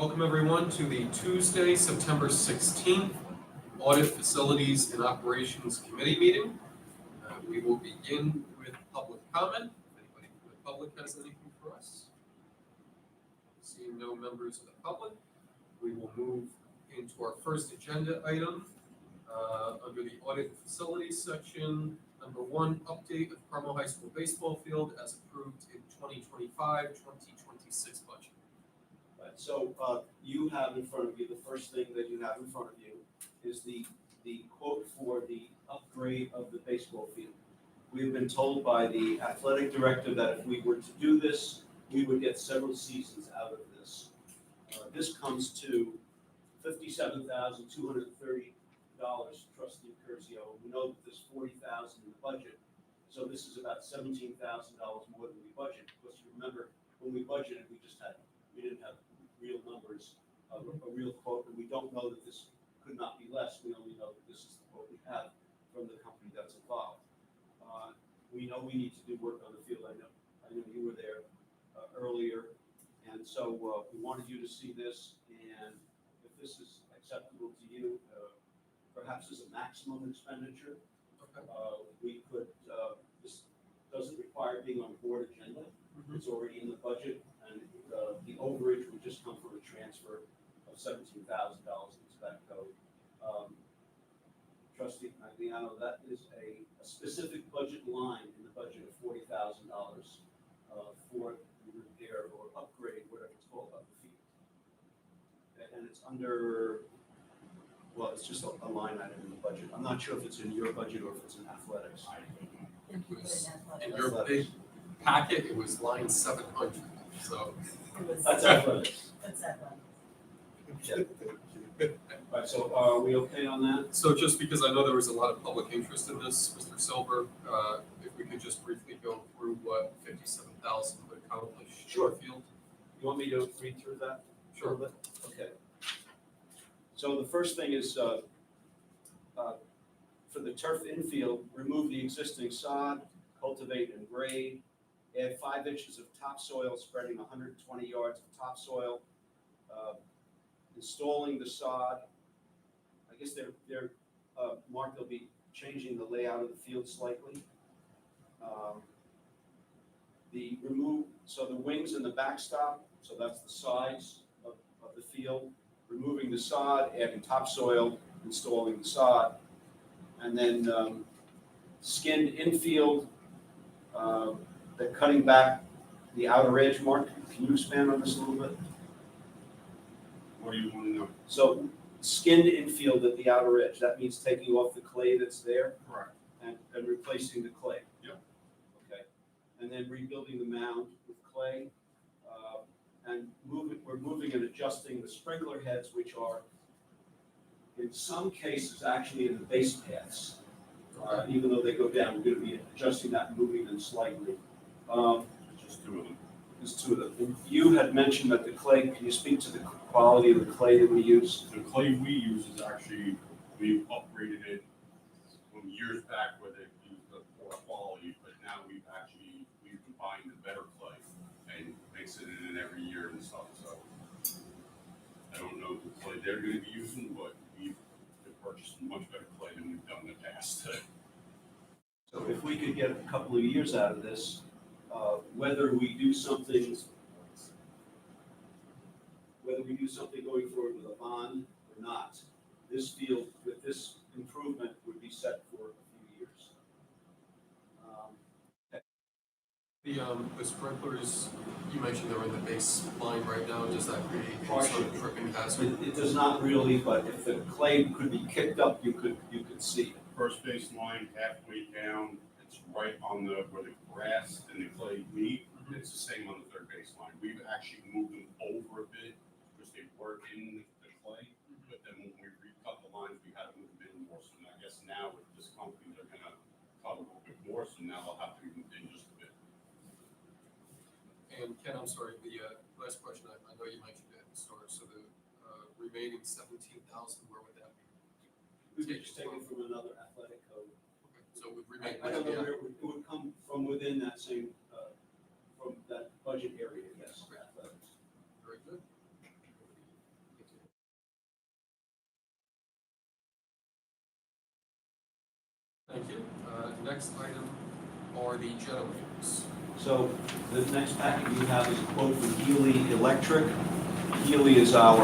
Welcome everyone to the Tuesday, September 16th Audit Facilities and Operations Committee meeting. We will begin with public comment. If anybody from the public has anything for us? Seeing no members of the public, we will move into our first agenda item under the Audit Facilities section. Number 1, update of Carmel High School baseball field as approved in 2025-2026 budget. Right, so you have in front of you, the first thing that you have in front of you is the quote for the upgrade of the baseball field. We've been told by the athletic director that if we were to do this, we would get several seasons out of this. This comes to $57,230, trustee Curcio. We know that there's $40,000 in the budget, so this is about $17,000 more than we budgeted. Because you remember, when we budgeted, we didn't have real numbers, a real quote, and we don't know that this could not be less. We only know that this is the quote we have from the company that's involved. We know we need to do work on the field. I know you were there earlier, and so we wanted you to see this, and if this is acceptable to you, perhaps as a maximum expenditure, we could, this doesn't require being on board agenda. It's already in the budget, and the overage would just come from a transfer of $17,000 into that code. Trustee Magliano, that is a specific budget line in the budget of $40,000 for repair or upgrade, whatever it's called, of the field. And it's under, well, it's just a line item in the budget. I'm not sure if it's in your budget or if it's in athletics. It was in your big packet, it was line 700, so. That's athletics. That's athletics. Right, so are we okay on that? So just because I know there was a lot of public interest in this, Mr. Silver, if we could just briefly go through what 57,000 would accomplish. Sure. Field. You want me to read through that? Sure. Okay. So the first thing is for the turf infield, remove the existing sod, cultivate and grade, add 5 inches of topsoil spreading 120 yards of topsoil, installing the sod. I guess Mark, they'll be changing the layout of the field slightly. So the wings and the backstop, so that's the sides of the field, removing the sod, adding topsoil, installing the sod, and then skinned infield, they're cutting back the outer edge. Mark, can you expand on this a little bit? What do you want to know? So skinned infield at the outer edge, that means taking off the clay that's there Correct. and replacing the clay. Yep. Okay. And then rebuilding the mound with clay, and we're moving and adjusting the sprinkler heads, which are in some cases actually in the base paths. Even though they go down, we're going to be adjusting that and moving them slightly. Just 2 of them. There's 2 of them. And you had mentioned that the clay, can you speak to the quality of the clay that we use? The clay we use is actually, we've upgraded it from years back where they used the poor quality, but now we've combined the better clay and mixing it in every year and stuff, so. I don't know the clay they're going to be using, but we've purchased much better clay than we've done in the past. So if we could get a couple of years out of this, whether we do something going forward with a bond or not, this field with this improvement would be set for a few years. The sprinklers, you mentioned they're in the base line right now. Does that create any sort of dripping hazard? It does not really, but if the clay could be kicked up, you could see it. First base line, halfway down, it's right on where the grass and the clay meet. It's the same on the third base line. We've actually moved them over a bit because they were in the clay, but then when we recut the lines, we had to move them in more. So I guess now with this company, they're going to cut a little bit more, so now they'll have to be moved in just a bit. And Ken, I'm sorry, the last question, I know you mentioned it at the start, so the remaining 17,000, where would that be? We could just take it from another athletic code. Okay, so it would remain. I don't know where it would come from within that same, from that budget area, yes. Okay. Very good. next item are the generators. So the next packet you have is a quote from Healy Electric. Healy is our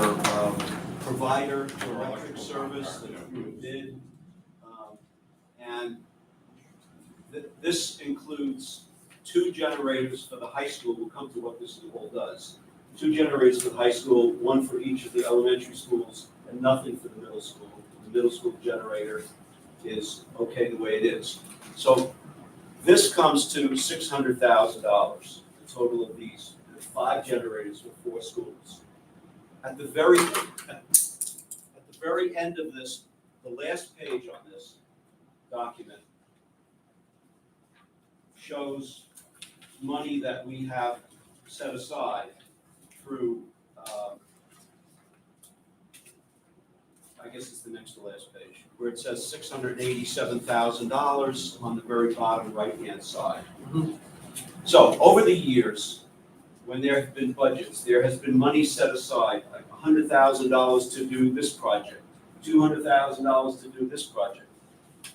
provider for electric service that we did. And this includes 2 generators for the high school. We'll come to what this all does. 2 generators for the high school, 1 for each of the elementary schools, and nothing for the middle school. The middle school generator is okay the way it is. So this comes to $600,000, the total of these. There's 5 generators for 4 schools. At the very end of this, the last page on this document shows money that we have set aside through, I guess it's the next to last page, where it says $687,000 on the very bottom right-hand side. So over the years, when there have been budgets, there has been money set aside, like $100,000 to do this project, $200,000 to do this project.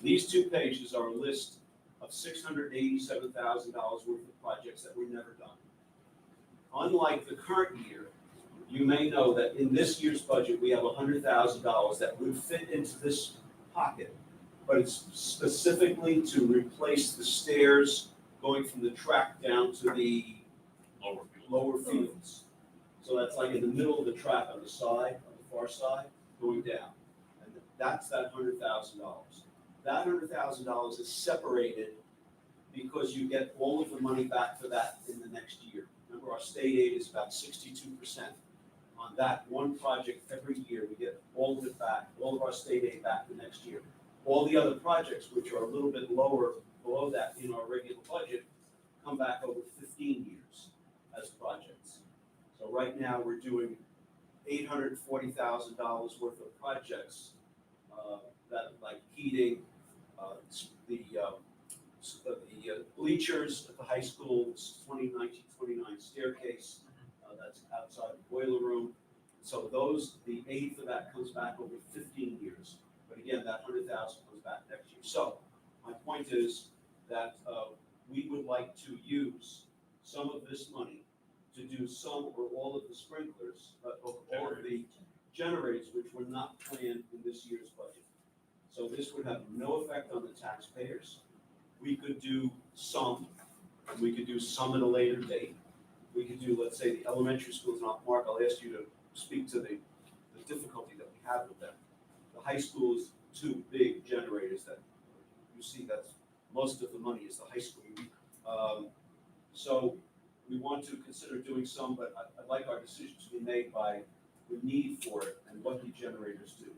These 2 pages are a list of $687,000 worth of projects that were never done. Unlike the current year, you may know that in this year's budget, we have $100,000 that would fit into this pocket, but it's specifically to replace the stairs going from the track down to the lower fields. So that's like in the middle of the track on the side, on the far side, going down. And that's that $100,000. That $100,000 is separated because you get all of the money back for that in the next year. Remember, our state aid is about 62%. On that one project every year, we get all of it back, all of our state aid back the next year. All the other projects, which are a little bit lower, below that in our regular budget, come back over 15 years as projects. So right now, we're doing $840,000 worth of projects that like heating, the bleachers at the high school, 2019-29 staircase, that's outside the boiler room. So the aid for that comes back over 15 years. But again, that $100,000 comes back next year. So my point is that we would like to use some of this money to do some or all of the sprinklers, all of the generators, which were not planned in this year's budget. So this would have no effect on the taxpayers. We could do some, and we could do some at a later date. We could do, let's say, the elementary schools, and Mark, I'll ask you to speak to the difficulty that we have with them. The high school is 2 big generators that you see, that's most of the money is the high school. So we want to consider doing some, but I'd like our decision to be made by the need for it and what the generators do.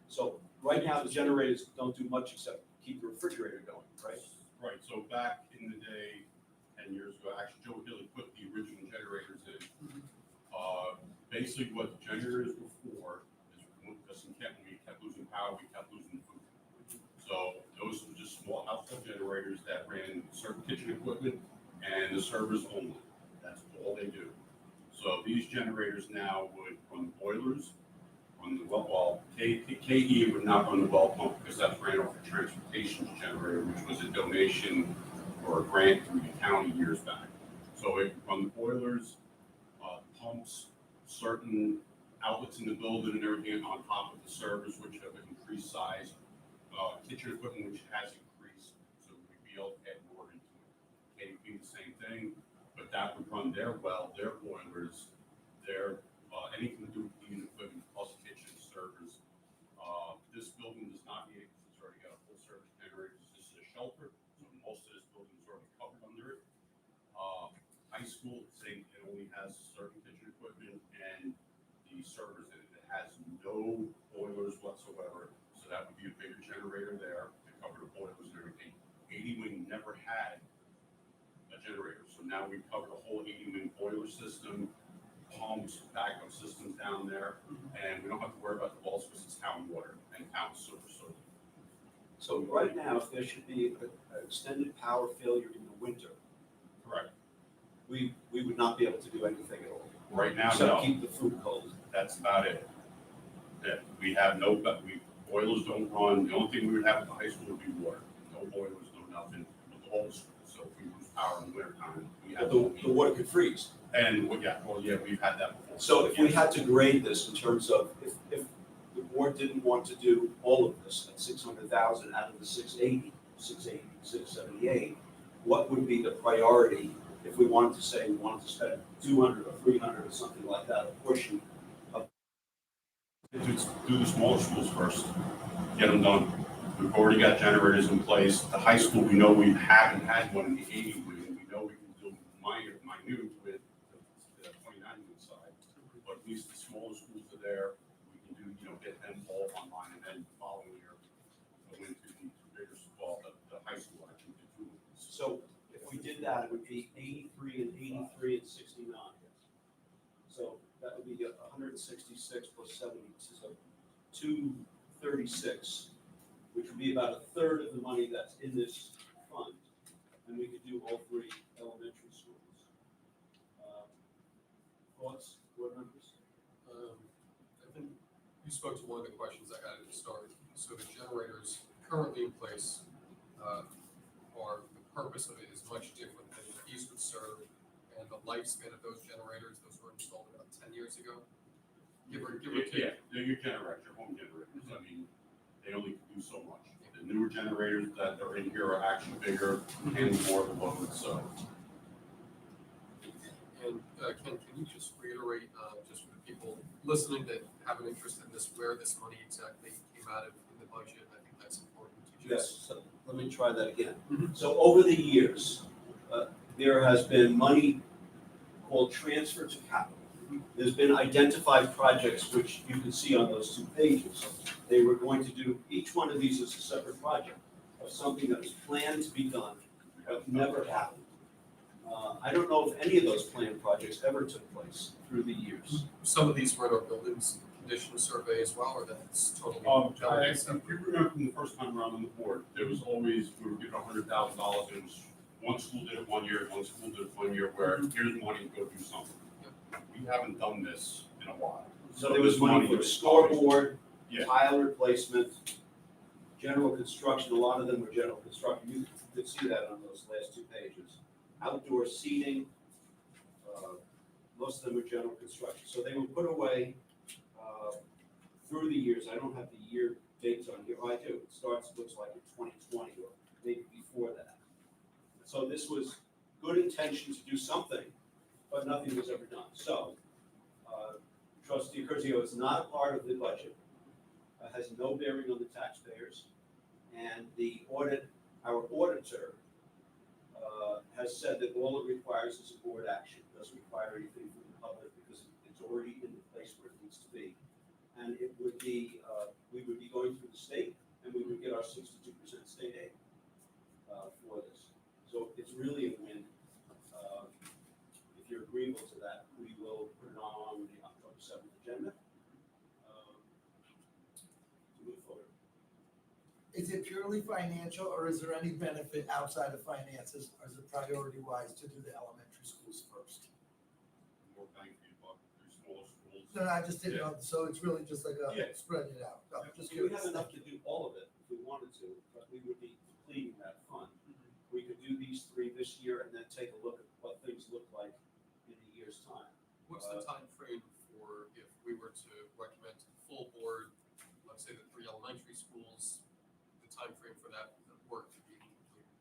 So right now, the generators don't do much except keep the refrigerator going, right? Right, so back in the day, 10 years ago, actually Joe Healy put the original generators in. Basically what the generators were for is because when we kept losing power, we kept losing food. So those were just small household generators that ran certain kitchen equipment and the servers only. That's all they do. So these generators now would run the boilers, run the well, KE would not run the well pump because that's ran off a transportation generator, which was a donation or a grant through the county years back. So it would run the boilers, pumps, certain outlets in the building and everything on top of the servers, which have an increased size, kitchen equipment, which has increased, so we'd be able to add more into it. KP, the same thing, but that would run their well, their boilers, their anything to do with heating equipment, plus kitchen servers. This building does not need it because it's already got a full service generator. This is a shelter, so most of this building is already covered under it. High school, same, it only has certain kitchen equipment and the servers in it. It has no boilers whatsoever, so that would be a bigger generator there to cover the boilers and everything. 80 Wing never had a generator, so now we cover the whole 80 Wing boiler system, pumps, backup systems down there, and we don't have to worry about the walls because it's town water and town sewer. So right now, if there should be an extended power failure in the winter, Correct. we would not be able to do anything at all. Right now, Except no. keep the food cold. That's about it. Yeah, we have no, boilers don't run. The only thing we would have at the high school would be water. No boilers, no nothing. all the schools, so if we lose power in the winter time, we have. The water could freeze. And, yeah, we've had that before. So if we had to grade this in terms of, if the board didn't want to do all of this at 600,000 out of the 678, what would be the priority if we wanted to say we wanted to spend 200 or 300 or something like that, a portion of? Do the smaller schools first, get them done. We've already got generators in place. The high school, we know we haven't had one in the 80 wing. We know we can do minute with the 29 wing side. But at least the smaller schools are there. We can do, get them all online, and then the following year, go into the bigger school, the high school, I think, the 2 wings. So if we did that, it would be 83 and 83 and 69. So that would be 166 plus 70, so 236, which would be about a third of the money that's in this fund. And we could do all 3 elementary schools. Thoughts, board members? I think you spoke to one of the questions I had at the start. So the generators currently in place, are, the purpose of it is much different than these would serve. And the lifespan of those generators, those were installed about 10 years ago. Give or take. Yeah, they're your generators, your home generators. I mean, they only can do so much. The newer generators that are in here are actually bigger and more of a load, so. And Ken, can you just reiterate, just for the people listening that have an interest in this, where this money exactly came out of in the budget? I think that's important to just. Yes, so let me try that again. Mhm. So over the years, there has been money called transfer to capital. There's been identified projects, which you can see on those 2 pages. They were going to do, each one of these is a separate project of something that was planned to be done, but never happened. I don't know if any of those planned projects ever took place through the years. Some of these were in our buildings condition survey as well, or that's totally. If you remember from the first time around on the board, there was always, we were given $100,000, and it was one school did it 1 year, one school did it 1 year, where here's money to go do something. We haven't done this in a while. So there was money for scoreboard, Yeah. tile replacement, general construction, a lot of them were general construction. You could see that on those last 2 pages. Outdoor seating, most of them were general construction. So they were put away through the years. I don't have the year dates on here. Oh, I do. It starts, looks like in 2020 or maybe before that. So this was good intention to do something, but nothing was ever done. So Trustee Curzio is not a part of the budget, has no bearing on the taxpayers, and the audit, our auditor has said that all it requires is a board action. It doesn't require anything from the public because it's already in the place where it needs to be. And it would be, we would be going through the state, and we would get our 62% state aid for this. So it's really a win. If you're agreeable to that, we will put it on the October 7th agenda. To move forward. Is it purely financial, or is there any benefit outside of finances, or is it priority-wise to do the elementary schools first? More bang for your buck, there's smaller schools. No, I just didn't know, so it's really just like Yeah. spreading it out. I'm just We curious. have enough to do all of it if we wanted to, but we would be depleting that fund. We could do these 3 this year and then take a look at what things look like in a year's time. What's the time frame for if we were to recommend to the full board, let's say the 3 elementary schools, the time frame for that work to be completed?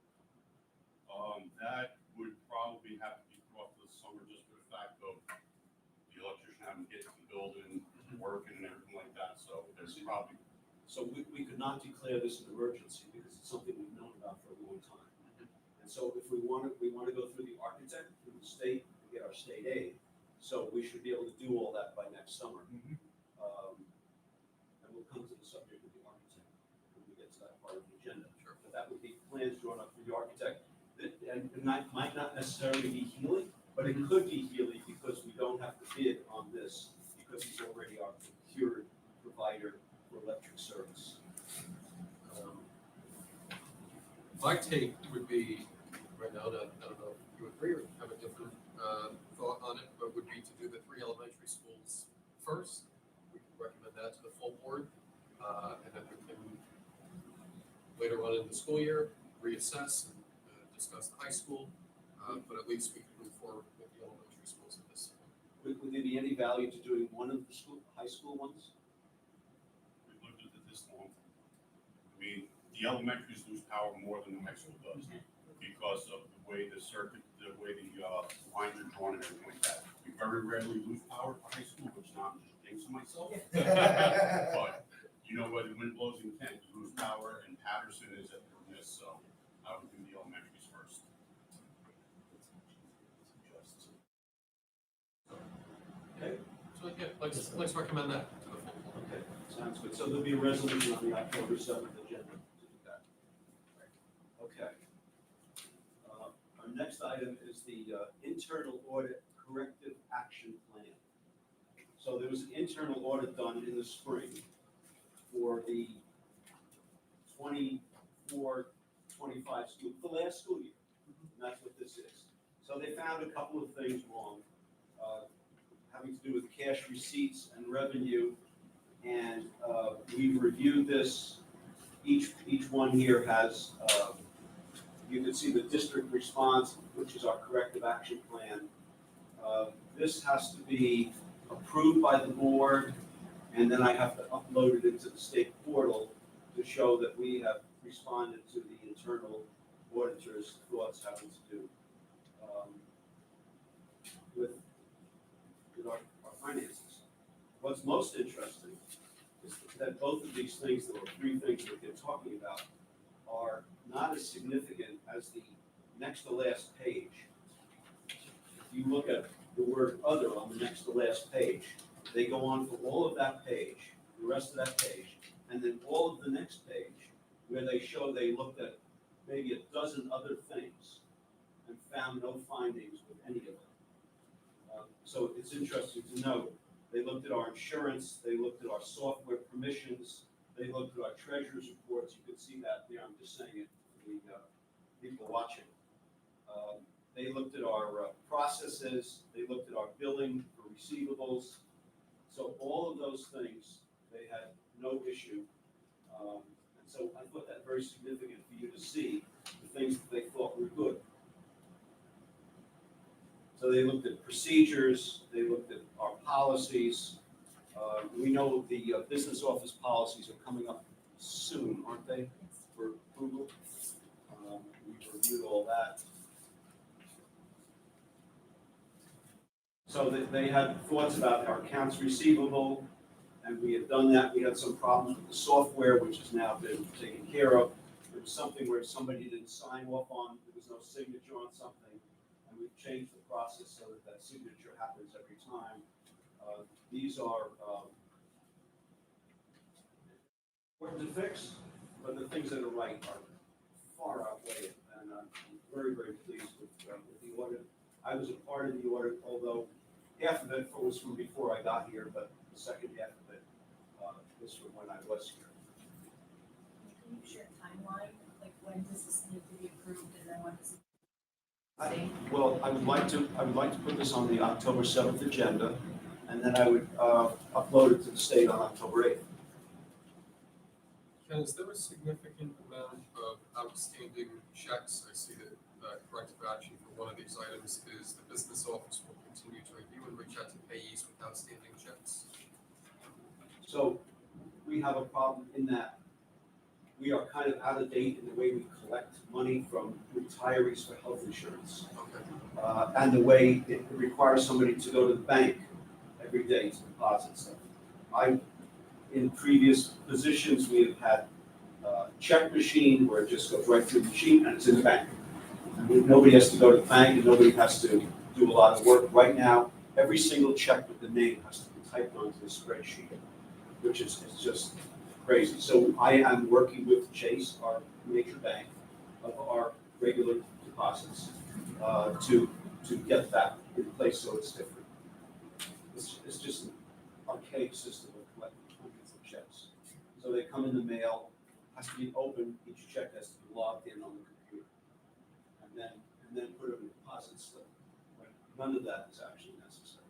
That would probably have to be brought to the summer just for the fact of the electrician having to get to the building, working and everything like that, so there's probably. So we could not declare this an emergency because it's something we've known about for a long time. And so if we want to go through the architect, through the state, to get our state aid, so we should be able to do all that by next summer. And we'll come to the subject of the architect when we get to that part of the agenda. Sure. But that would be plans drawn up for the architect. And it might not necessarily be Healy, but it could be Healy because we don't have to bid on this because he's already our procured provider for electric service. My take would be, right now, I don't know if you agree or have a different thought on it, but would be to do the 3 elementary schools first. We can recommend that to the full board, and then we can, later on in the school year, reassess and discuss the high school, but at least we can move forward with the elementary schools at this point. Would there be any value to doing one of the high school ones? We looked at it this long. I mean, the elementaries lose power more than the high school does because of the way the circuit, the way the lines are drawn and everything like that. We very rarely lose power at high school, which now I'm just jinxing myself. But you know what, the wind blows in Kent, you lose power, and Patterson is at their miss, so I would do the elementaries first. Okay, So, yeah, let's recommend that to the full board. okay, sounds good. So there'll be a resolution on the October 7th agenda to do that. Okay. Our next item is the internal audit corrective action plan. So there was an internal audit done in the spring for the 24, 25 school, the last school year. And that's what this is. So they found a couple of things wrong, having to do with cash receipts and revenue. And we've reviewed this. Each one here has, you can see the district response, which is our corrective action plan. This has to be approved by the board, and then I have to upload it into the state portal to show that we have responded to the internal auditor's thoughts having to do with our finances. What's most interesting is that both of these things, there were three things that they're talking about, are not as significant as the next to last page. If you look at the word other on the next to last page, they go on for all of that page, the rest of that page, and then all of the next page, where they show they looked at maybe a dozen other things and found no findings with any of them. So it's interesting to note, they looked at our insurance, they looked at our software permissions, they looked at our treasurer's reports. You can see that there, I'm just saying it for the people watching. They looked at our processes, they looked at our billing for receivables. So all of those things, they had no issue. And so I thought that very significant for you to see the things that they thought were good. So they looked at procedures, they looked at our policies. We know the business office policies are coming up soon, aren't they, for approval? We've reviewed all that. So they had thoughts about our accounts receivable, and we had done that. We had some problems with the software, which has now been taken care of. There was something where somebody didn't sign off on, there was no signature on something, and we've changed the process so that that signature happens every time. These are important to fix, but the things that are right are far outweigh it, and I'm very, very pleased with the audit. I was a part of the audit, although half of it was from before I got here, but the second half of it was from when I was here. Can you share a timeline, like when does this need to be approved and then when does it? Well, I would like to put this on the October 7th agenda, and then I would upload it to the state on October 8th. Ken, is there a significant amount of outstanding checks? I see that corrective action for one of these items is the business office will continue to review and reach out to payees with outstanding checks. So we have a problem in that we are kind of out of date in the way we collect money from retirees for health insurance. Okay. And the way it requires somebody to go to the bank every day to deposit stuff. In previous positions, we have had a check machine where it just goes right through the machine and it's in the bank. And nobody has to go to the bank and nobody has to do a lot of work. Right now, every single check with the name has to be typed onto the spreadsheet, which is just crazy. So I am working with Chase, our major bank, of our regular deposits, to get that in place so it's different. It's just an archaic system of collecting hundreds of checks. So they come in the mail, has to be open, each check has to be logged in on the computer. And then put it in a deposit slip. None of that is actually necessary.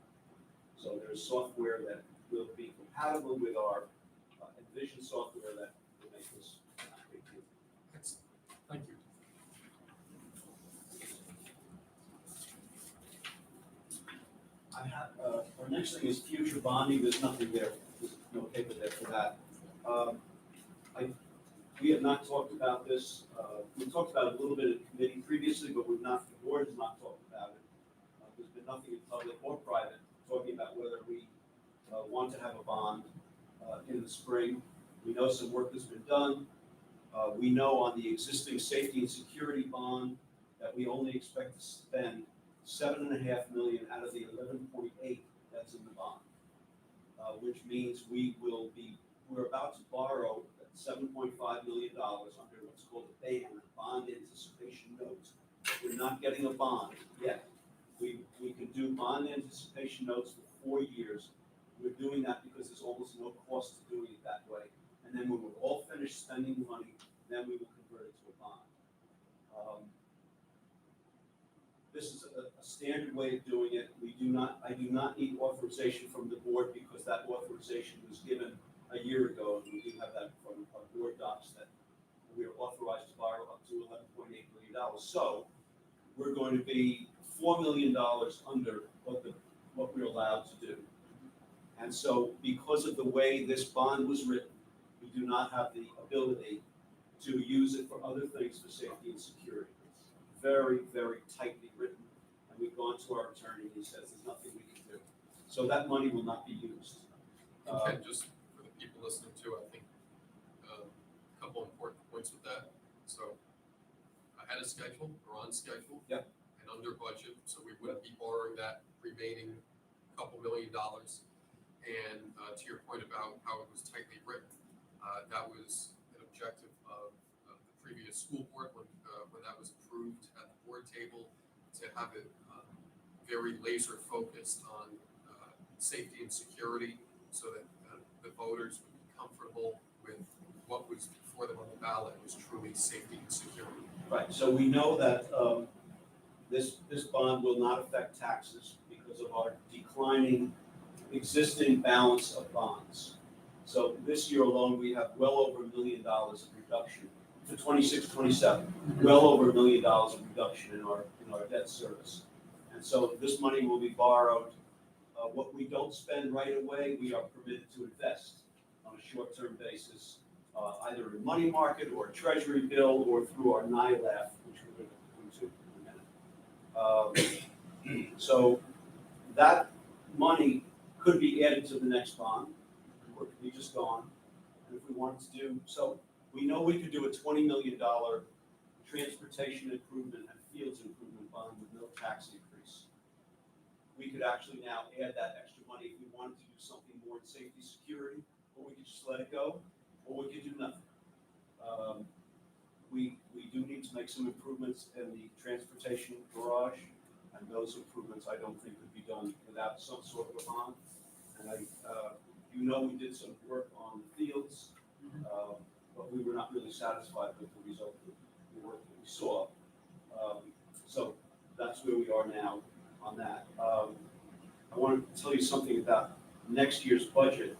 So there's software that will be compatible with our Envision software that will make this not a big deal. Excellent. Thank you. next thing is future bonding, there's nothing there, there's no paper there for that. We have not talked about this, we talked about it a little bit in committee previously, but we've not, the board has not talked about it. There's been nothing in public or private talking about whether we want to have a bond in the spring. We know some work has been done. We know on the existing safety and security bond that we only expect to spend $7.5 million out of the 11.8 that's in the bond, which means we're about to borrow $7.5 million under what's called a BAN, a bond anticipation note. We're not getting a bond yet. We can do bond anticipation notes for 4 years. We're doing that because there's almost no cost to doing it that way. And then when we're all finished spending the money, then we will convert it to a bond. This is a standard way of doing it. I do not need authorization from the board because that authorization was given a year ago, and we do have that from our board docs that we are authorized to borrow up to $11.8 million. So we're going to be $4 million under what we're allowed to do. And so because of the way this bond was written, we do not have the ability to use it for other things for safety and security. It's very, very tightly written, and we've gone to our attorney, and he says there's nothing we can do. So that money will not be used. And just for the people listening too, I think a couple important points with that. So ahead of schedule, or on schedule. Yep. And under budget, so we wouldn't be borrowing that remaining couple $1 million. And to your point about how it was tightly written, that was an objective of the previous school board when that was approved at the board table, to have it very laser focused on safety and security, so that the voters would be comfortable with what was before them on the ballot was truly safety and security. Right, so we know that this bond will not affect taxes because of our declining existing balance of bonds. So this year alone, we have well over $1 million of reduction to 26-27, well over $1 million of reduction in our debt service. And so this money will be borrowed. What we don't spend right away, we are permitted to invest on a short-term basis, either in money market or a treasury bill or through our NILAF, which we're going to come to in a minute. So that money could be added to the next bond, or it could be just gone. And if we wanted to do, so we know we could do a $20 million transportation improvement and fields improvement bond with no tax increase. We could actually now add that extra money if we wanted to do something more in safety security, or we could just let it go, or we could do nothing. We do need to make some improvements in the transportation garage, and those improvements I don't think could be done without some sort of a bond. And we did some work on the fields, but we were not really satisfied with the result of the work that we saw. So that's where we are now on that. I want to tell you something about next year's budget,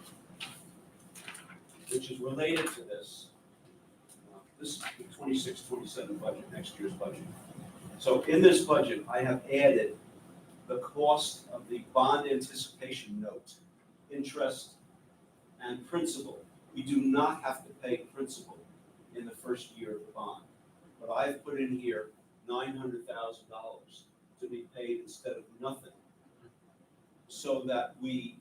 which is related to this. This is the 26-27 budget, next year's budget. So in this budget, I have added the cost of the bond anticipation note, interest and principal. We do not have to pay principal in the first year of the bond, but I've put in here $900,000 to be paid instead of nothing, so that we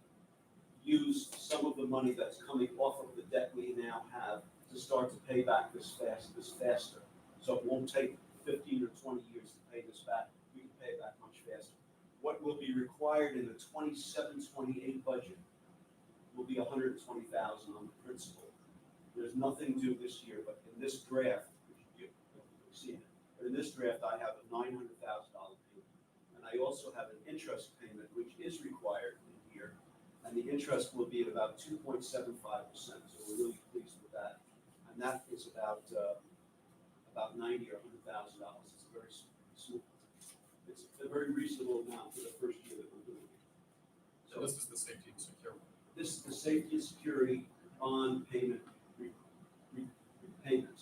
use some of the money that's coming off of the debt we now have to start to pay back this faster. So it won't take 15 or 20 years to pay this back. We can pay it back much faster. What will be required in the 27-28 budget will be $120,000 on the principal. There's nothing due this year, but in this draft, which you've seen it, but in this draft, I have a $900,000 payment. And I also have an interest payment, which is required in here, and the interest will be at about 2.75%, so we're really pleased with that. And that is about $90,000 or $100,000. It's a very small, it's a very reasonable amount for the first year that we're doing it. So this is the safety and security. This is the safety and security bond payment repayment.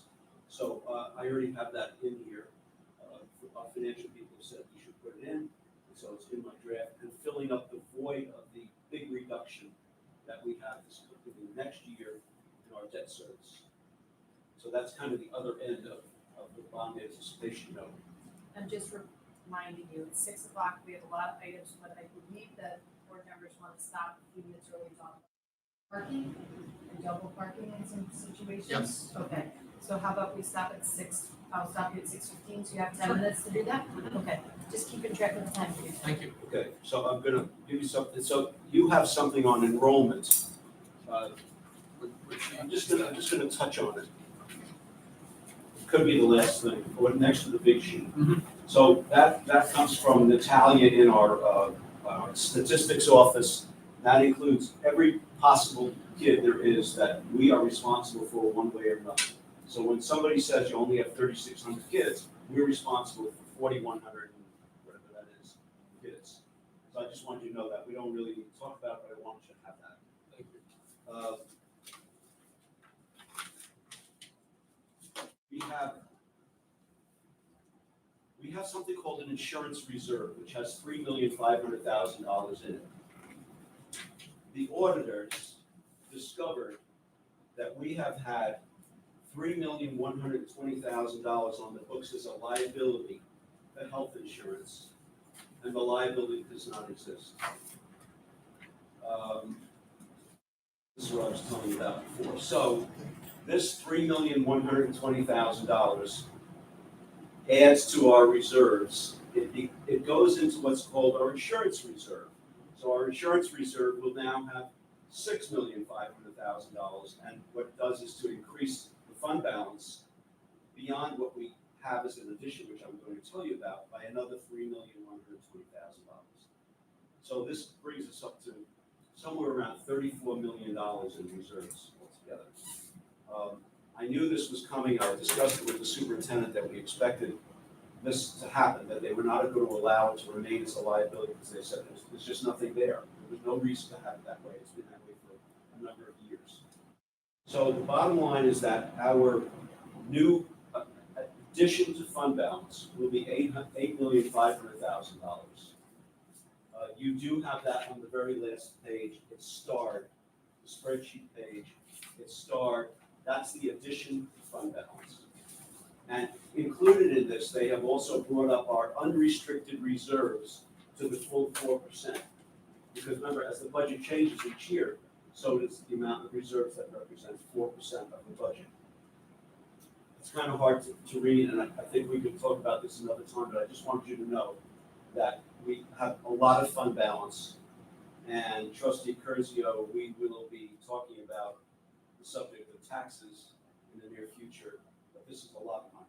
So I already have that in here. Our financial people said we should put it in, and so it's in my draft. And filling up the void of the big reduction that we have this in the next year in our debt service. So that's kind of the other end of the bond anticipation note. I'm just reminding you, it's 6 o'clock, we have a lot of items, but I believe that board members want to stop a few minutes early to talk about parking and double parking in some situations. Yes. Okay, so how about we stop at 6, I'll stop you at 6:15, so you have 10 minutes to do that? Okay, just keeping track of the time, please. Thank you. Okay, so I'm gonna give you something, so you have something on enrollment. I'm just gonna touch on it. Could be the last thing, or next to the big sheet. Mhm. So that comes from Natalia in our statistics office. That includes every possible kid there is that we are responsible for one way or another. So when somebody says you only have 3,600 kids, we're responsible for 4,100 and whatever that is, kids. So I just wanted you to know that. We don't really need to talk about it, but I want you to have that. Thank you. We have something called an insurance reserve, which has $3,500,000 in it. The auditors discovered that we have had $3,120,000 on the books as a liability to health insurance, and the liability does not exist. This is what I was telling you about before. So this $3,120,000 adds to our reserves. It goes into what's called our insurance reserve. So our insurance reserve will now have $6,500,000, and what it does is to increase the fund balance beyond what we have as an addition, which I'm going to tell you about, by another $3,120,000. So this brings us up to somewhere around $34 million in reserves altogether. I knew this was coming. I discussed it with the superintendent that we expected this to happen, that they were not going to allow it to remain as a liability because they said there's just nothing there. There was no reason to have it that way. It's been that way for a number of years. So the bottom line is that our new addition to fund balance will be $8,500,000. You do have that on the very last page. It's starred, the spreadsheet page. It's starred. That's the addition to fund balance. And included in this, they have also brought up our unrestricted reserves to the full 4%. Because remember, as the budget changes each year, so does the amount of reserves that represent 4% of the budget. It's kind of hard to read, and I think we could talk about this another time, but I just want you to know that we have a lot of fund balance. And Trustee Curzio, we will be talking about the subject of taxes in the near future, but this is a lot of money.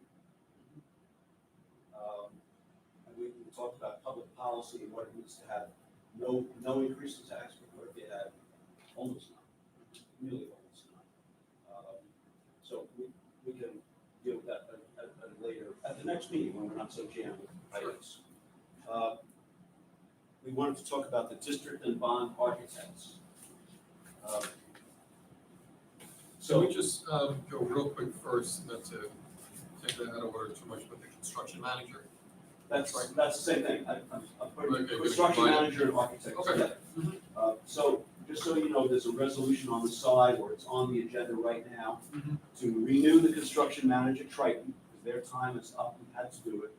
And we talked about public policy and what it means to have no increase in tax, but what if you had almost none, really almost none. So we can deal with that later, at the next meeting when we're not so jammed with items. We wanted to talk about the district and bond architects. So we just go real quick first, not to take that out of order too much, but the construction manager. That's the same thing. I'm putting Okay, construction good. manager and architect Okay. together. So just so you know, there's a resolution on the side, or it's on the agenda right now, to renew the construction manager Triton, because their time is up, we had to do it,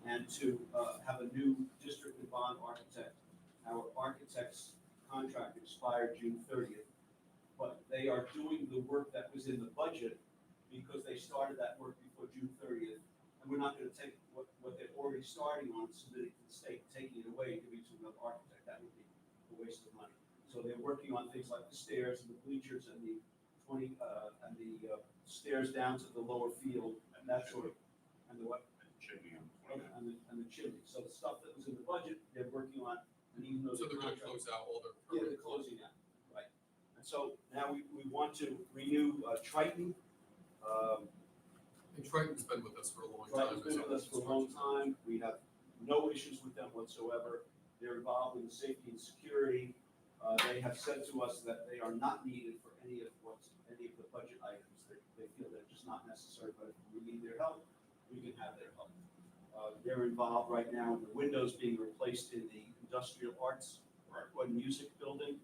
and to have a new district and bond architect. Our architect's contract expired June 30th, but they are doing the work that was in the budget because they started that work before June 30th. And we're not going to take what they're already starting on, submitting to the state, taking it away, and giving it to another architect. That would be a waste of money. So they're working on things like the stairs and the bleachers and the stairs down to the lower field and that sort of, and the what? Chimney on And the chimney. So the stuff that was in the budget, they're working on, and even though So they're gonna contract- close out all their. Yeah, they're closing out, right. And so now we want to renew Triton. And Triton's been with us for a long time. Triton's been with us for a long time. We have no issues with them whatsoever. They're involved in safety and security. They have said to us that they are not needed for any of the budget items. They feel they're just not necessary, but if we need their help, we can have their help. They're involved right now in the windows being replaced in the industrial arts Correct. One music building.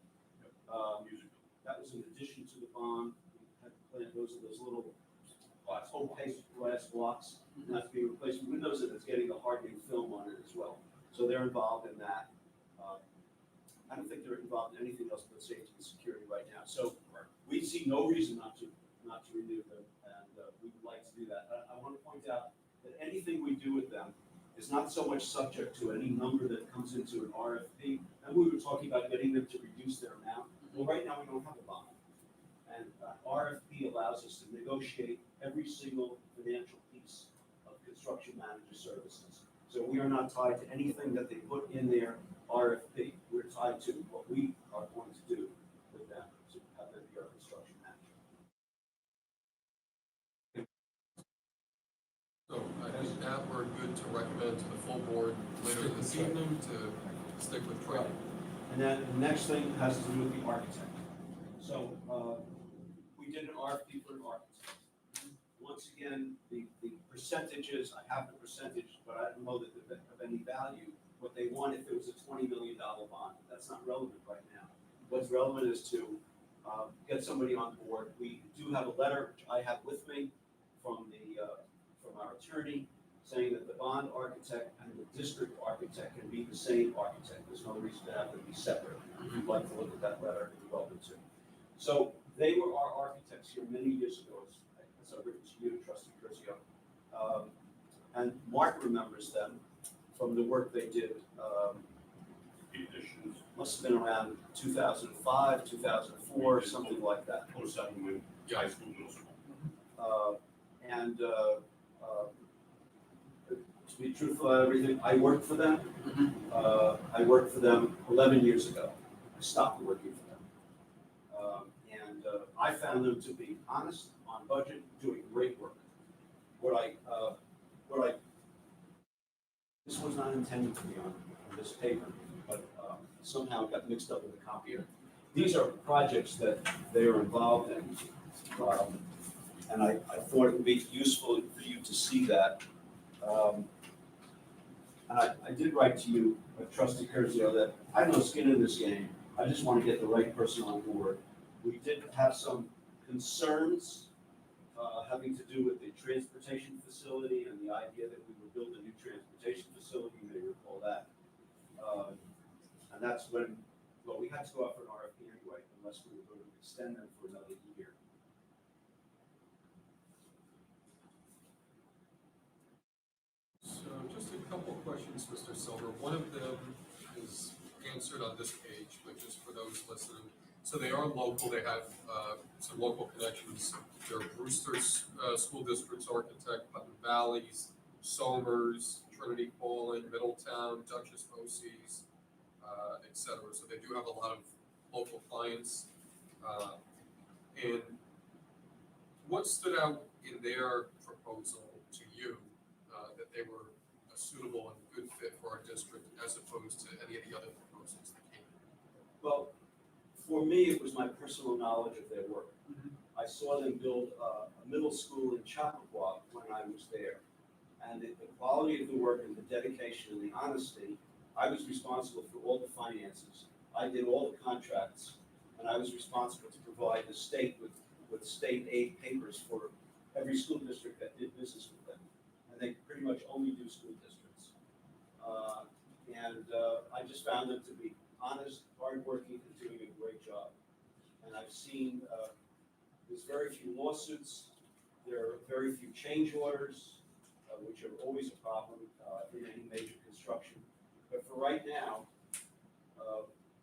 Music. That was in addition to the bond. We had planned those little Glass. opaque glass blocks, and that's being replaced with windows, and it's getting a hardening film on it as well. So they're involved in that. I don't think they're involved in anything else but safety and security right now. So we see no reason not to renew them, and we would like to do that. I want to point out that anything we do with them is not so much subject to any number that comes into an RFP. And we were talking about getting them to reduce their amount. Well, right now, we don't have a bond. And RFP allows us to negotiate every single financial piece of construction manager services. So we are not tied to anything that they put in their RFP. We're tied to what we are going to do with them to have them be our construction manager. So I think that we're good to recommend to the full board later this evening to stick with training. And then the next thing has to do with the architect. So we did an RFP for an architect. Once again, the percentages, I have the percentage, but I don't know that they're of any value. What they want, if it was a $20 million bond, that's not relevant right now. What's relevant is to get somebody on board. We do have a letter, which I have with me, from our attorney, saying that the bond architect and the district architect can be the same architect. There's no reason to have them be separate. If you'd like to look at that letter, you're welcome to. So they were our architects here many years ago. As I've written to you, Trustee Curcio. And Mark remembers them from the work they did. The additions. Must have been around 2005, 2004, something like that. 07 when high school, middle school. To be truthful about everything, I worked for them. I worked for them 11 years ago. I stopped working for them. I found them to be honest, on budget, doing great work. This was not intended to be on this paper, but somehow it got mixed up with the copier. These are projects that they are involved in. And I thought it would be useful for you to see that. And I did write to you, Trustee Curcio, that I have no skin in this game. I just want to get the right person on board. We did have some concerns having to do with the transportation facility and the idea that we would build a new transportation facility. You may recall that. And that's when, well, we had to go out for an RFP anyway, unless we were going to extend them for another year. So just a couple of questions, Mr. Silver. One of them is answered on this page, but just for those listening. So they are local, they have some local connections. They're Brewster's School District's architect, Putnam Valley's, Somers, Trinity Pauling, Middletown, Duchess Bosse's, et cetera. So they do have a lot of local clients. And what stood out in their proposal to you that they were a suitable and good fit for our district as opposed to any of the other proposals that came in? Well, for me, it was my personal knowledge of their work. I saw them build a middle school in Chappaqua when I was there. And the quality of the work and the dedication and the honesty, I was responsible for all the finances. I did all the contracts, and I was responsible to provide the state with state aid papers for every school district that did business with them. And they pretty much only do school districts. I just found them to be honest, hardworking, and doing a great job. And I've seen there's very few lawsuits, there are very few change orders, which are always a problem in any major construction. But for right now,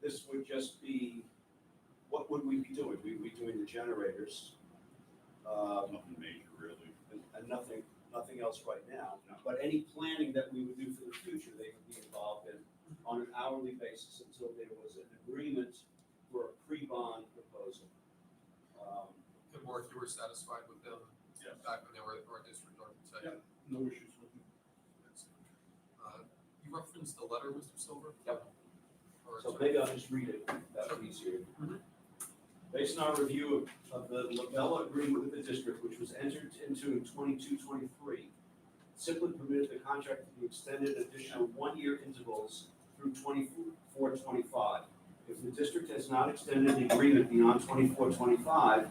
this would just be, what would we be doing? We'd be doing the generators. Nothing major, really. And nothing else right now. But any planning that we would do for the future, they would be involved in on an hourly basis until there was an agreement for a pre-bond proposal. And Mark, you were satisfied with them Yes. back when they were our district architect? Yeah. No issues with them. You referenced the letter, Mr. Silver? Yep. Or So maybe I'll just read it, that's easier. Based on our review of the Labella agreement with the district, which was entered into in 22-23, simply permitted the contract to be extended additional one-year intervals through 24-25. If the district has not extended the agreement beyond 24-25,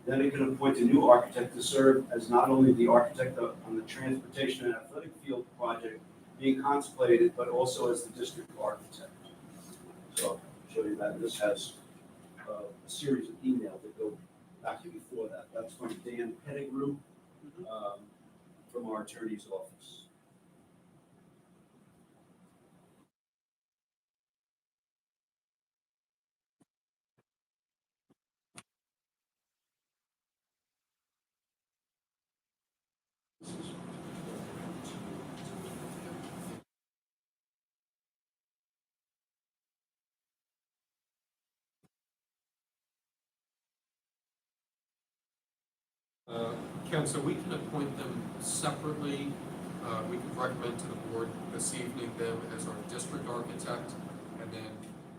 then it can appoint a new architect to serve as not only the architect on the transportation and athletic field project being contemplated, but also as the district architect. So I'll show you that. This has a series of emails that go back before that. That's from Dan Pettigrew, from our attorney's office. Council, we can appoint them separately. We can recommend to the board this evening them as our district architect, and then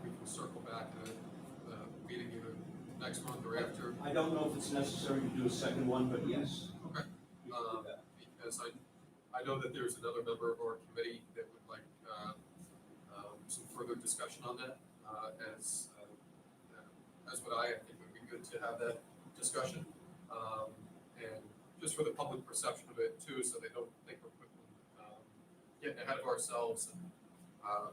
we can circle back at the meeting either next month or after. I don't know if it's necessary to do a second one, but yes. Okay. we can do that. Because I know that there's another member of our committee that would like some further discussion on that. As would I think it would be good to have that discussion. And just for the public perception of it too, so they don't think we're quickly getting ahead of ourselves and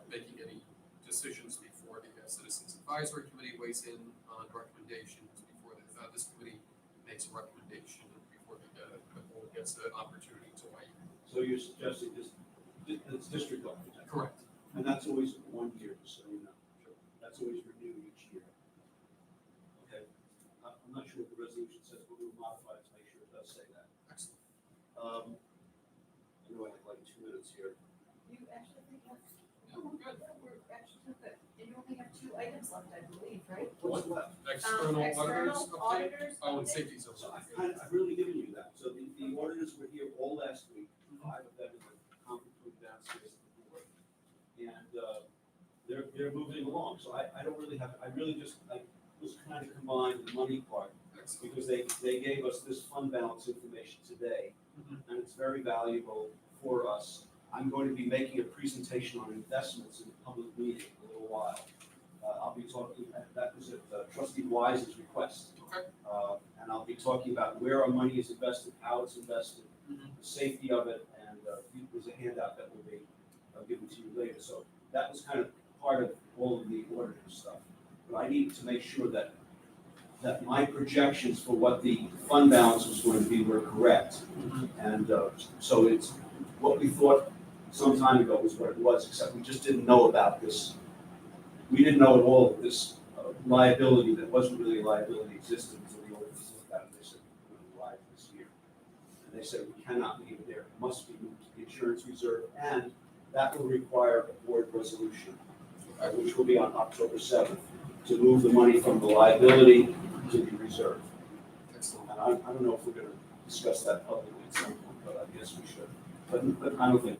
making any decisions before the Citizens Advisory Committee weighs in on recommendations, before this committee makes a recommendation, before the board gets the opportunity to weigh in. So you're suggesting it's district architect? Correct. And that's always 1 year, just so you know. That's always renewed each year. Okay. I'm not sure what the resolution says, but we'll modify it to make sure it does say that. Excellent. I know I have like 2 minutes here. You actually think that's, Yeah, good. we're actually good. And you only have 2 items left, I believe, right? What's left? External auditors External update? auditors. Oh, and update. safety zone. So I've really given you that. So the auditors were here all last week, 5 of them in the conference room downstairs at the board. And they're moving along. So I don't really have, I was kind of combined the money part, Excellent. because they gave us this fund balance information today, Mhm. and it's very valuable for us. I'm going to be making a presentation on investments in a public meeting in a little while. I'll be talking, that was at Trustee Wise's request. Okay. And I'll be talking about where our money is invested, how it's invested, Mhm. the safety of it, and there's a handout that will be given to you later. So that was kind of part of all of the auditor stuff. But I needed to make sure that my projections for what the fund balance was going to be were correct. Mhm. And so it's, what we thought some time ago was what it was, except we just didn't know about this. We didn't know at all that this liability that wasn't really a liability existed until the auditors looked at it. They said, we're going to lie this year. And they said, we cannot leave it there. It must be moved to the insurance reserve, and that will require a board resolution, which will be on October 7th, to move the money from the liability to the reserve. Excellent. And I don't know if we're going to discuss that publicly at some point, but I guess we should. But I don't think.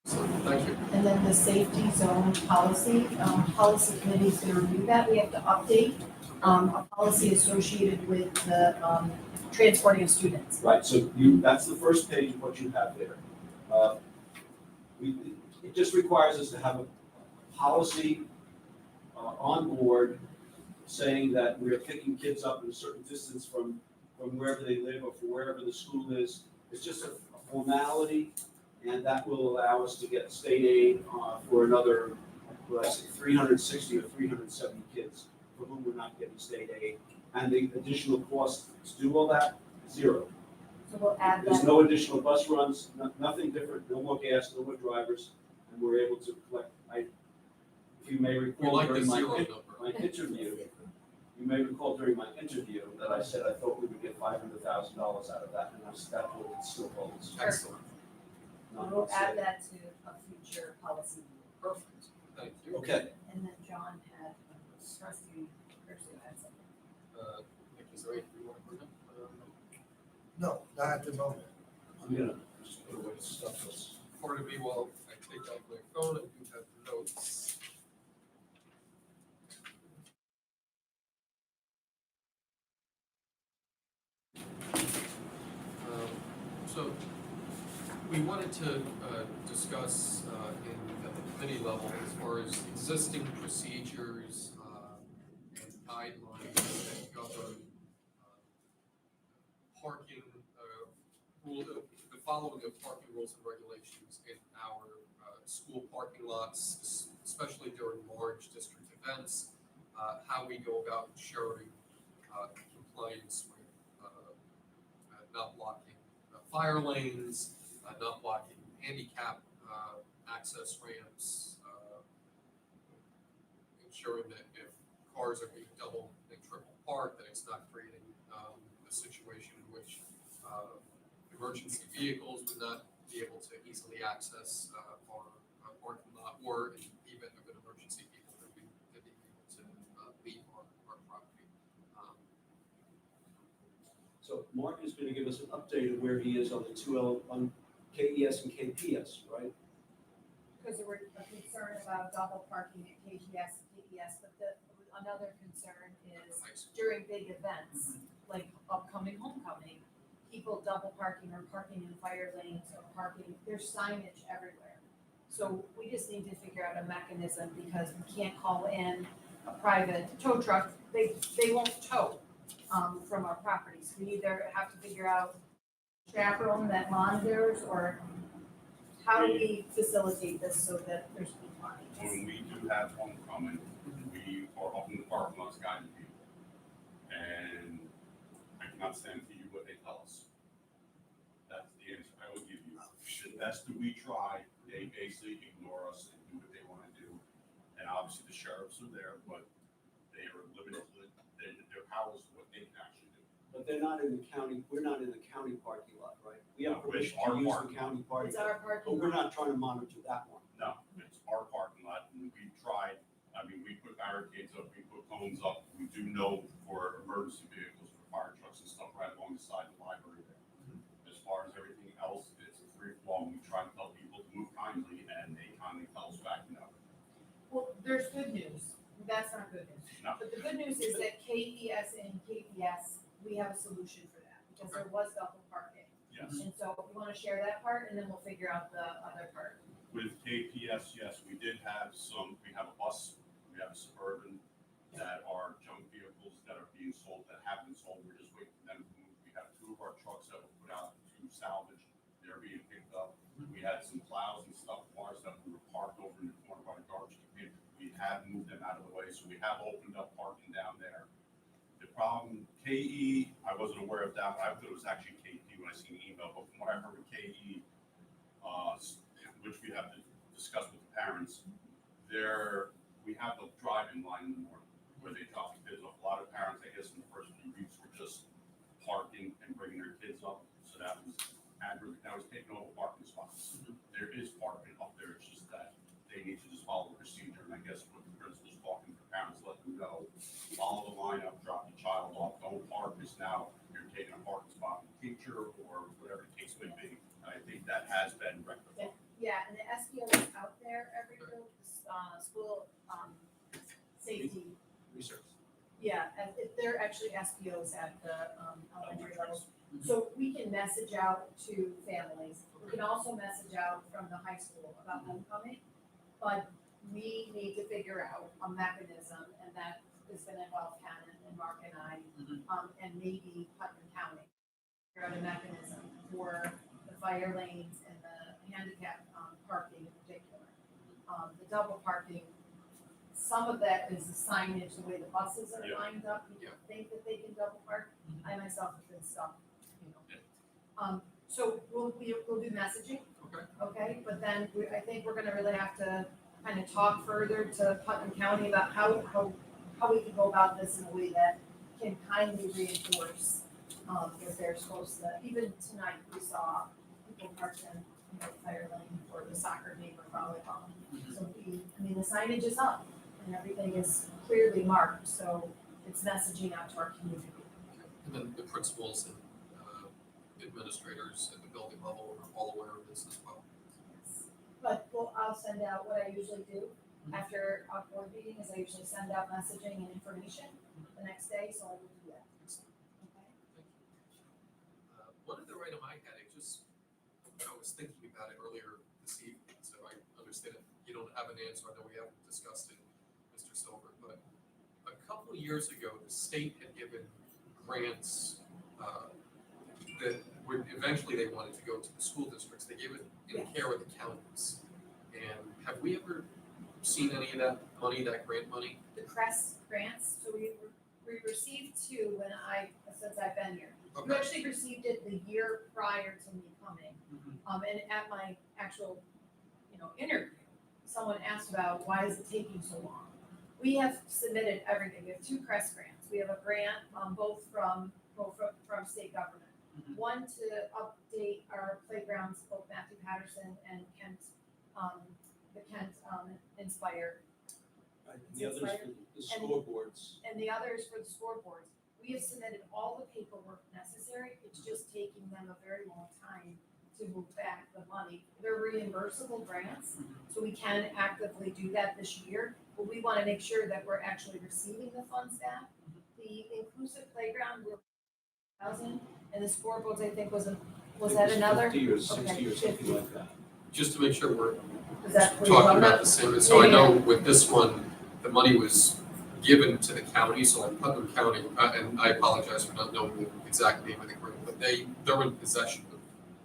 Excellent. Thank you. And then the safety zone policy, policy committee is going to review that. We have to update a policy associated with the transporting of students. Right, so that's the first page of what you have there. It just requires us to have a policy on board saying that we're picking kids up in a certain distance from wherever they live or from wherever the school is. It's just a formality, and that will allow us to get state aid for another, what I say, 360 or 370 kids for whom we're not getting state aid. And the additional cost to do all that, 0. So we'll add There's that. no additional bus runs, nothing different, no more gas, no more drivers, and we're able to collect. If you may We recall like the during zero number. my interview, you may recall during my interview that I said I thought we would get $500,000 out of that, and that hold still holds. Excellent. We'll add that to a future policy. Perfect. Thank you. Okay, And then John had trustee Kersey had something. Nick, is there anything you want to bring up? No, not at the moment. I'm gonna just put away the stuff that's. Pardon me while I take out my phone. I do have notes. So we wanted to discuss in the committee level, as far as existing procedures and guidelines that govern parking, the following of parking rules and regulations in our school parking lots, especially during large district events, how we go about ensuring compliance with not blocking fire lanes, not blocking handicap access ramps, ensuring that if cars are being double and triple parked, that it's not creating a situation in which emergency vehicles would not be able to easily access our parking lot, or in the event of an emergency, people to be able to leave our property. So Mark is gonna give us an update of where he is on the on KES and KPS, right? Because there were a concern about double parking at KPS and KPS, but another concern is during big events, like upcoming homecoming, people double parking or parking in fire lanes or parking, there's signage everywhere. So we just need to figure out a mechanism, because we can't call in a private tow truck, they won't tow from our properties. We either have to figure out chaperone that monitors, or how do we facilitate this so that there's compliance? When we do have homecoming, we are up in the parking lots guiding people. And I cannot stand for you what they tell us. That's the answer I will give you. The best that we try, they basically ignore us and do what they want to do. And obviously the sheriffs are there, but they are limited to their powers of what they can actually do. But they're not in the county, we're not in the county parking lot, right? We have No, it's permission to our use the parking county parking It's lot, our but parking we're lot. not trying to monitor that one. No, it's our parking lot, and we tried, I mean, we put barricades up, we put cones up, we do know for emergency vehicles, for fire trucks and stuff right along the side of the library there. As far as everything else, it's a free flow, and we try to tell people to move kindly, and they kindly tell us back no. Well, there's good news, that's not good news. No. But the good news is that KES and KPS, we have a solution for that, because there was double parking. Yes. And so we want to share that part, and then we'll figure out the other part. With KPS, yes, we did have we have a bus, we have a Suburban that are junk vehicles that are being sold, that have been sold, we're just waiting for them to move. We have 2 of our trucks that were put out to salvage, they're being picked up. We had some plows and stuff, cars that we were parked over in the corner by the garbage can. We have moved them out of the way, so we have opened up parking down there. The problem, KE, I wasn't aware of that, but I thought it was actually KP when I seen the email, but from what I heard with KE, which we have to discuss with the parents, we have the drive-in line in the morning where they drop the kids off. A lot of parents, I guess, in the first few weeks were just parking and bringing their kids up, so that was taking over parking spots. There is parking up there, it's just that they need to just follow the procedure, and I guess what the principal's talking to parents, let them know, follow the line up, drop the child off, don't park this now, you're taking a parking spot with the teacher or whatever the case may be. And I think that has been rectified. Yeah, and the SBO is out there every day, school safety. Research. Yeah, and they're actually SBOs at the elementary level. So we can message out to families. We can also message out from the high school about homecoming. But we need to figure out a mechanism, and that is gonna involve Canon and Mark and I, and maybe Putnam County. Figure out a mechanism for the fire lanes and the handicap parking in particular. The double parking, some of that is the signage, the way the buses are Yeah. lined up, people think that they can double park. I myself have been stuck, you know. So we'll do messaging, Okay. okay? But then I think we're gonna really have to kind of talk further to Putnam County about how we can go about this in a way that can kindly reinforce that they're supposed to, even tonight, we saw people parked in, the fire lane for the soccer game or volleyball. So the signage is up and everything is clearly marked, so it's messaging out to our community. And then the principals and administrators at the building level are all aware of this as well. But I'll send out what I usually do after our board meeting, is I usually send out messaging and information the next day, so I will do that. Okay? One other item I had, I was thinking about it earlier this evening, so I understand it you don't have an answer, I know we haven't discussed it, Mr. Silver, but a couple of years ago, the state had given grants that would, eventually they wanted to go to the school districts. They gave it in Yes. care of the counties. And have we ever seen any of that money, that grant money? The CREST grants, so we received two since I've been here. We Okay. actually received it the year prior to me coming. Mhm. And at my actual, interview, someone asked about why is it taking so long? We have submitted everything. We have two CREST grants. We have a grant, both from state government. Mhm. One to update our playgrounds, both Matthew Patterson and Kent, the Kent, Inspire. And the others for the scoreboards. And the other is for the scoreboards. We have submitted all the paperwork necessary. It's just taking them a very long time to move back the money. They're reimbursable grants, so we can actively do that this year. But we want to make sure that we're actually receiving the funds back. The inclusive playground, we're 1,000, and the scoreboards, I think, was that another? 50 or 60 Okay, or something 50. like that. Just to make sure we're Is that what you're talking talking about about? the same, and so I know with this one, the money was given to the county, so like Putnam County, and I apologize for not knowing the exact name of the grant, but they're in possession of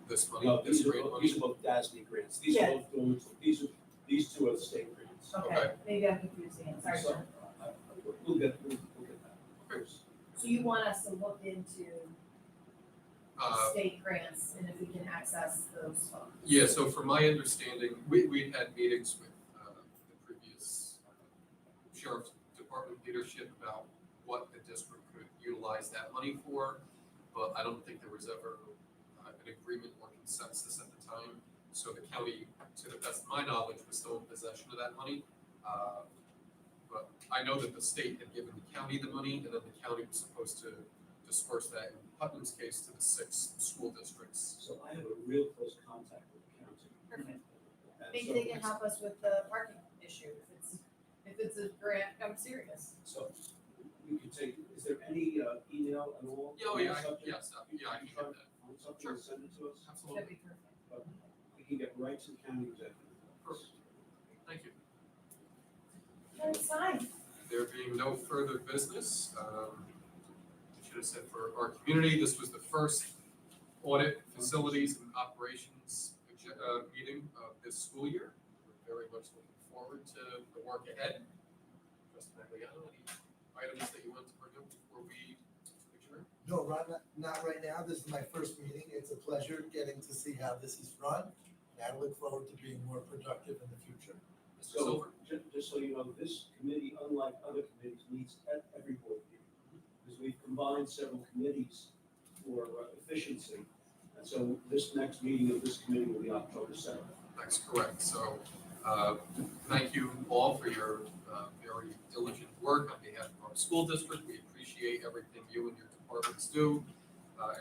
this money, No, this these grant are money. both DASNY grants. These are Yeah. both dormitory. These two are the state grants. Okay, maybe I'm confusing it, sorry. So, we'll get that. So you want us to look into Uh, state grants and if we can access those funds? Yeah, so from my understanding, we had meetings with the previous sheriff's department leadership about what the district could utilize that money for, but I don't think there was ever an agreement or consensus at the time. So the county, to the best of my knowledge, was still in possession of that money. But I know that the state had given the county the money, and then the county was supposed to disperse that, in Putnam's case, to the 6 school districts. So I have a real close contact with the county. Perfect. And Maybe so- they can help us with the parking issue, if it's a grant, I'm serious. So we could take, is there any email at all? Yeah, on yeah, the subject? yes, yeah, I can get that. On something, Sure. send it to us. Absolutely. That'd be perfect. But we can get right to the county executive. Perfect. Thank you. That's fine. There being no further business, I should have said for our community, this was the first audit facilities and operations meeting of this school year. We're very much looking forward to the work ahead. Trustee Magliano, any items that you want to bring up before we adjourn? No, not right now. This is my first meeting. It's a pleasure getting to see how this is run. And I look forward to being more productive in the future. Mr. So, Silver? just so you know, this committee, unlike other committees, meets at every board meeting. Because we've combined several committees for efficiency. And so this next meeting of this committee will be October 7th. That's correct. So, thank you all for your very diligent work on behalf of our school district. We appreciate everything you and your departments do,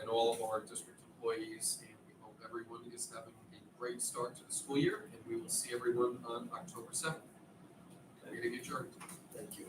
and all of our district employees. And we hope everyone is having a great start to the school year, and we will see everyone on October 7th. Meeting adjourned. Thank you.